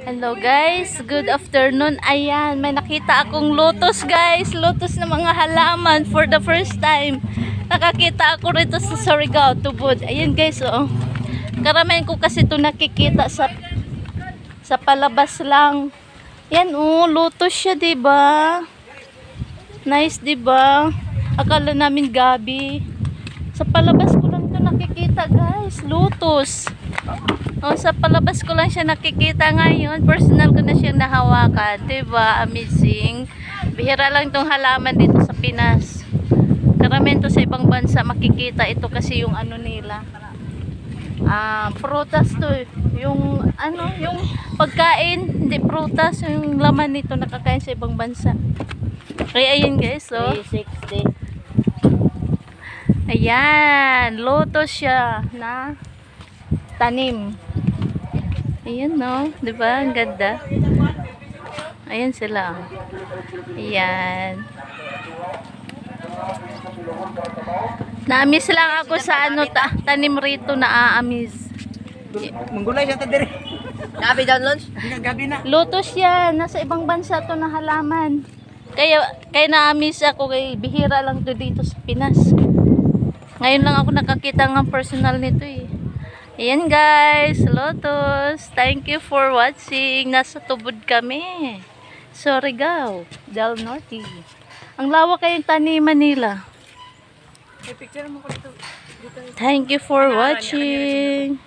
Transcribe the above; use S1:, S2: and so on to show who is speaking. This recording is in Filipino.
S1: Hello guys, good afternoon. Ayan, may nakita akong lotus guys. Lotus na mga halaman for the first time. Nakakita ako rito sa Surigao, Tubod. Ayan guys, oh. Karamihan ko kasi ito nakikita sa palabas lang. Yan oh, lotus siya, 'di ba? Nice, 'di ba? Akala namin gabi. Sa palabas ko lang 'to nakikita, guys. Lotus. Oh, sa palabas ko lang siya nakikita ngayon. Personal ko na siyang nahawakan. Diba? Amazing. Bihira lang itong halaman dito sa Pinas. Karamihan to sa ibang bansa makikita. Ito kasi yung ano nila. Prutas to. Yung ano, yung pagkain. Hindi prutas. Yung laman nito nakakain sa ibang bansa. Kaya ayun guys. Oh.
S2: 360.
S1: Ayan. Lotus siya na tanim. Ayan no, 'di ba? Ang ganda. Ayan sila. Ayan. Na-miss lang ako sa ano tanim rito na aamis.
S2: Manggulay siya ta dire. Gabi daw lunch? Gabi na.
S1: Lotus yan, nasa ibang bansa to na halaman. Kaya na-miss ako, kay bihira lang to dito sa Pinas. Ngayon lang ako nakakita ng personal nito eh. Ayan guys, lotus. Thank you for watching. Nasa Tubod kami. Surigao del Norte. Ang lawak kayong taniman nila.
S2: Picture mo ko dito.
S1: Thank you for watching.